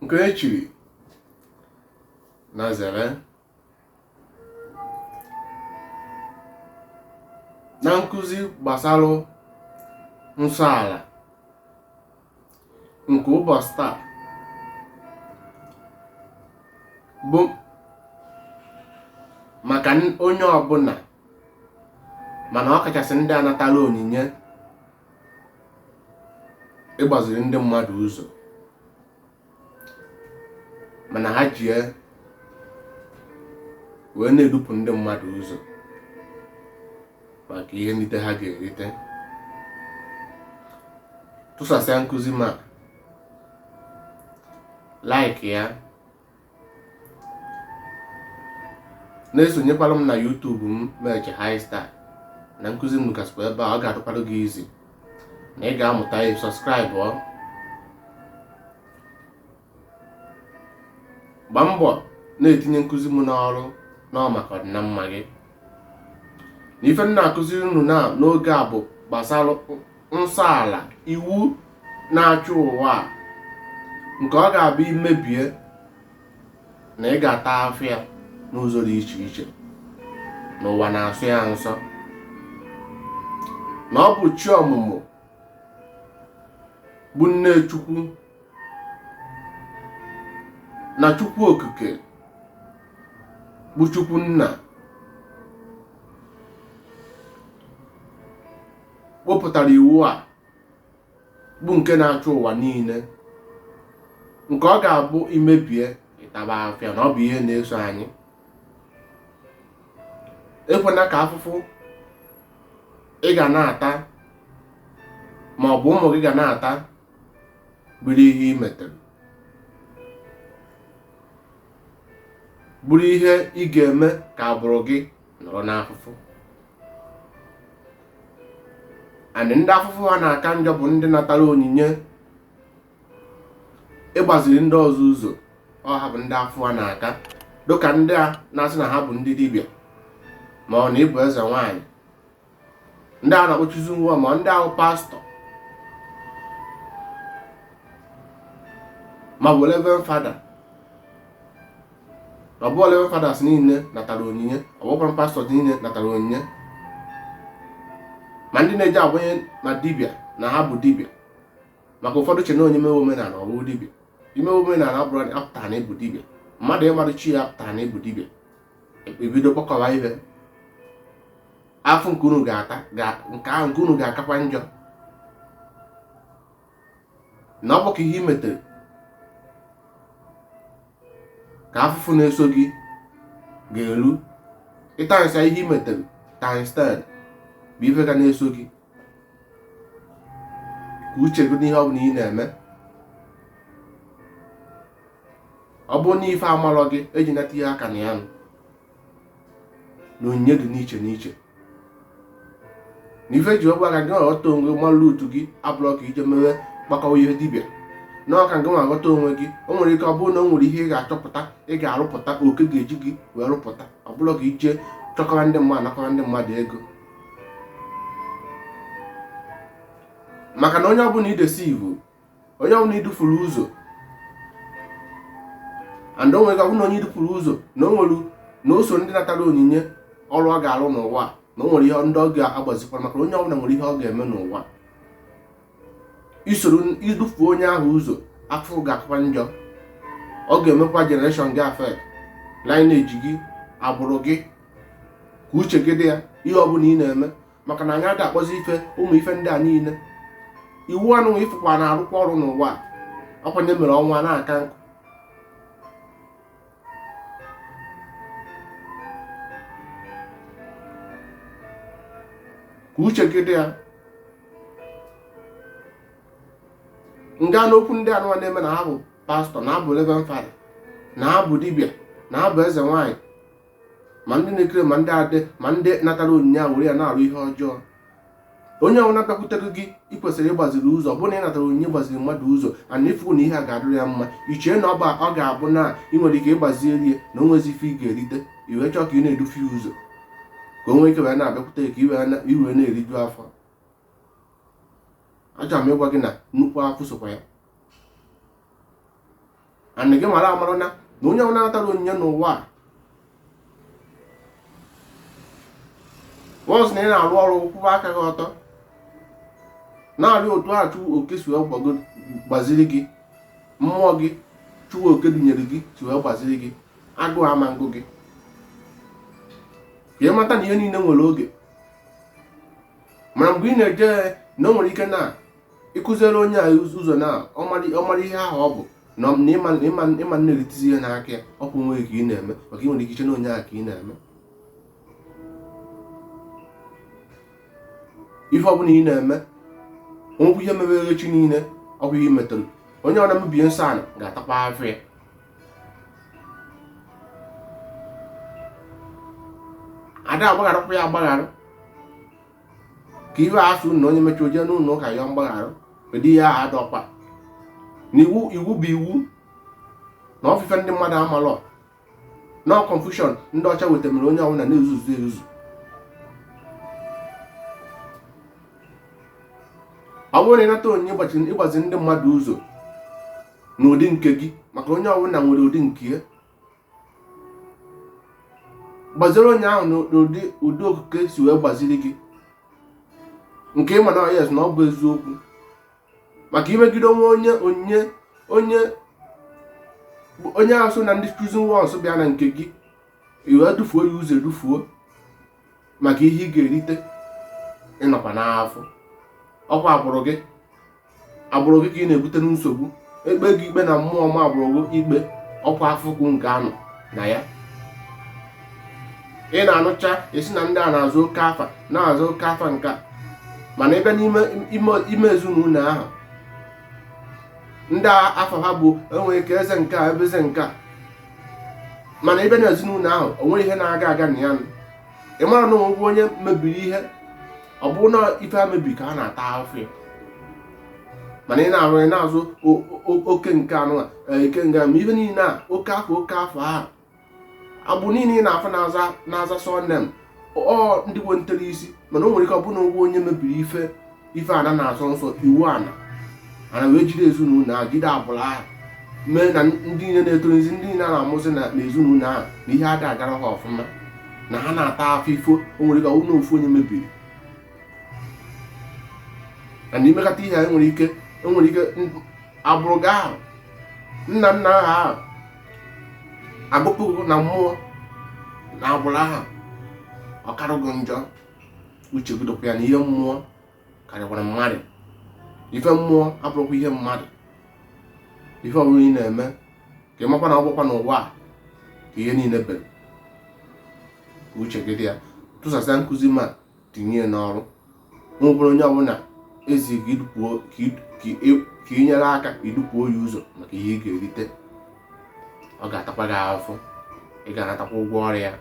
nke echiri na zere na nkụzi gbasara nsọ-ala nke ụbọchị taa bụ maka onye ọbụla, mana ọ kachasị ndị anatala onyinye ịgbaziri ndị mmadụ ụzọ, mana ha jie wee na-edupụ ndị mmadụ ụzọ maka ihe nrite ha ga-erite. Tụsasịa nkụzi ma like ya, na-esonyekwara m na YouTube m Meche High Star na nkụzi m gasịkwa ebe a. Ọ ga-atụkwara gị izi na ị ga-amụta ya. Subscribe ọ, gbaa mbọ na-etinye nkụzi m n'ọrụ maka ọdịnamma gị. Na ife m na-akụziri unu n'oge a bụ gbasara nsọ-ala, iwu na-achị ụwa nke ọ ga-abụ imebie na ị ga-ata afịa n'ụzọ dị iche iche n'ụwa na-asụ ya nsọ, na ọ bụ chi ọmụmụ bụ nne Chukwu na Chukwu okike bụ Chukwu nna kpọpụtara iwu a bụ nke na-achị ụwa niile, nke ọ ga-abụ imebie ịtaba afịa, na ọ bụ ihe na-eso anyị. Ekwena ka afụfụ ị ga na-ata ma ọ bụ ụmụ gị ga na-ata bụrụ ihe ị metere, bụrụ ihe ị ga-eme ka agbụrụ gị nọrọ n'afụfụ. Anyị ndị afụfụ ha na-aka njọ bụ ndị natara onyinye ịgbaziri ndị ọzọ ụzọ. Ọ ha bụ ndị afụfụ ha na-aka, dịka ndị a na-asị na ha bụ ndị dibịa, ma ọ na ịbụ eze nwaanyị, ndị a na-akpọchizi nwa, ma ndị ahụ pastọ, ma bụ Reverend Fada. Ọ bụ Reverend Fathers niile natara onyinye, ọ bụkwa pastọ niile natara onyinye. Ma ndị na-eji agbanye na dibịa na ha bụ dibịa, maka ụfọdụ che na onye mewe omenala ọ bụ dibịa. Imewe omenala abụrụ apụtara na ịbụ dibịa. Mmadụ ịmarụ chi ya apụtara na ịbụ dibịa, ebido kpọkọba ihe. Afọ nke unu ga-ata nke ahụ nke unu ga-akakwa njọ, na ọ bụ ka ihe i metere ka afụfụ na-eso gị ga-eru. Ịtansị ihe i metere times 10 bụ ife ga na-eso gị. Ka uche gị n'ihe ọ bụla ị na-eme. Ọ bụrụ na ife amarọ gị, eji nata ihe aka na ya, na onyinye dị n'iche n'iche. Na ife ji ọgba ga gị ọghọta onwe malụ otu gị abụrọ ka ije mewe gbakọwa ihe dibịa. Na ọka gị nwa aghọta onwe gị, o nwere ike ọ bụrụ na o nwere ihe ị ga-achọpụta, ị ga-arụpụta, oke ga-eji gị wee rụpụta. Ọ bụrụ ka ije chọkọrọ ndị mmadụ, nakọrọ ndị mmadụ ego. Maka na onye ọbụla idesivu, onye ọbụla idufuru ụzọ, and onwe ga na onye idufuru ụzọ na o nwere na o so ndị natara onyinye ọrụ ọ ga-arụ n'ụwa, na o nwere ihe ndị ọ ga-agbazikwa. Maka onye ọbụla nwere ihe ọ ga-eme n'ụwa. Isoro idufu onye ahụ ụzọ, afọ ga-akwa njọ. Ọ ga-emekwa generation gị afet, lineage gị, agbụrụ gị, ka uche gị dị ya ihe ọbụla ị na-eme. Maka na anyị ada akpọzi ife ụmụ ife ndị a niile. Iwu anụ ifụkwa na-arụkwa ọrụ n'ụwa, ọkwanye mere ọnwa na-aka nkụ. Ka uche gị dị ya. Nga n'okwu ndị anụwa na-eme na ha bụ pastọ, na ha bụ Reverend Fada, na ha bụ dibịa, na ha bụ eze nwaanyị, ma ndị na-ekiri, ma ndị adị, ma ndị natara onyinye a were ya na-arụ ihe ọjọọ. Onye ọbụla bịakwutere gị, ị kwesịrị ịgbaziri ụzọ. Ọ bụrụ na ị natara onyinye gbaziri mmadụ ụzọ, ana ifu na ihe a ga-adịrị ya mma, ichee na ọ ga-abụ na ị nwere ike ịgbazi rie na o nwezi ife ị ga-erite, iwe chọọ ka ị na-edufe ya ụzọ ka o nwee ike wee na-abịakwute ka iwe na-eriju afọ. Achọrọ m ịgwa gị na nnukwu afọ sokwa ya. ana gị mara amara na onye ọbụla natara onyinye n'ụwa a once na ị na-arụ ọrụ kwụba aka gị ọtọ na-arị otu a chụwa oke si wee gbaziri gị, mmụọ gị chụwa oke dunyere gị si wee gbaziri gị, agụụ ama ngụ gị. Ka ị mata na ihe niile nwere oge, mana mgbe ị na-eje na o nwere ike na ịkụziere onye a ụzọ na ọmara ihe ahụ ọ bụ na ịma na-eritizi ihe n'aka ya, ọ bụ nwe ka ị na-eme maka ị nwere ike iche na onye ahụ ka ị na-eme. Ife ọ bụla ị na-eme onwekwu ihe mebere echi niile ọ bụ ihe metụrụ onye ọ na-emebie Nso-ala ga-atakwa afọ ya. Ada agbagharakwa ya agbagharụ ka iwe asụ na onye mechie oje n'ụlọ ụka ya mgbagharụ ụdị ya aha dọkwa na iwu bụ iwu na ofufe ndị mmadụ amalọ na confusion ndị ọcha wetamere onye ọbụla na-ezuzu ezuzu. Ọ bụrụ na ịnata onyinye ịgbazi ndị mmadụ ụzọ n'ụdị nke gị, maka onye ọbụla nwere ụdị nke ya, gbaziri onye ahụ n'ụdị okike si wee gbaziri gị, nke ịma na yes na ọ bụ eziokwu. Maka imegide onwe onye ahụ so na ndị choosing ones bịa na nke gị, iwe dufuo ya ụzọ edufuo maka ihe ị ga-erite ịnọkwa n'afọ. Ọkwa agbụrụ gị ka ị na-ebute nsogbu, ekpe gị ikpe na mmụọ ma agbụrụ gị ikpe, ọkwa afụkwụ nke anọ na ya. Ị na-anụcha esi na ndị a na-azụ oke afa nke a, mana ebe n'ime ezinụlọ ahụ ndị afọ ha bụ enwere ike eze nke a ebe eze nke a, mana ebe na ezinụlọ ahụ o nwere ihe na-aga na ya. Ị mara na onwe onye mebiri ihe, ọ bụrụ na ife ha mebiri ka ha na-ata afọ ya, mana ị na-azụ oke nke anụ ike nga ma ife niile a oke afọ ahụ agbụ niile ị na-afọ na-aza sọnem ọ ndị wentere isi, mana o nwere ike ọ bụrụ na ogwe onye mebiri ife ana na-azọ nsọ iwu ana wee jide ezinụlọ ahụ, jide agbụrụ ahụ, mee na ndị niile na-etorizi ndị niile na-amụzi na ezinụlọ ahụ na ihe ada agara ha ọfụma, na ha na-ata afọ ifo. O nwere ike ọ bụrụ na ofu onye mebiri, na imekata ihe enwere ike agbụrụ gị ahụ nna ahụ agbụpụ na mmụọ na agbụrụ ahụ ọkarụgo njọ. Uche gị dọkwa ya na ihe mmụọ karịkwara mmadụ. Ife mmụọ abụrụkwa ihe mmadụ. Ife ọ bụla ị na-eme ka ị makwa na ọ bụkwa n'ụwa a ka ihe niile bere. Uche gị dị ya tụsasịa nkụzi ma tinye n'ọrụ. Nwebụrụ onye ọbụla ezi gị ka ị nyere aka idupuo ya ụzọ maka ihe ị ga-erite. Ọ ga-atakwa gị afọ, ị ga-anatakwa ụgwọ ọrụ ya.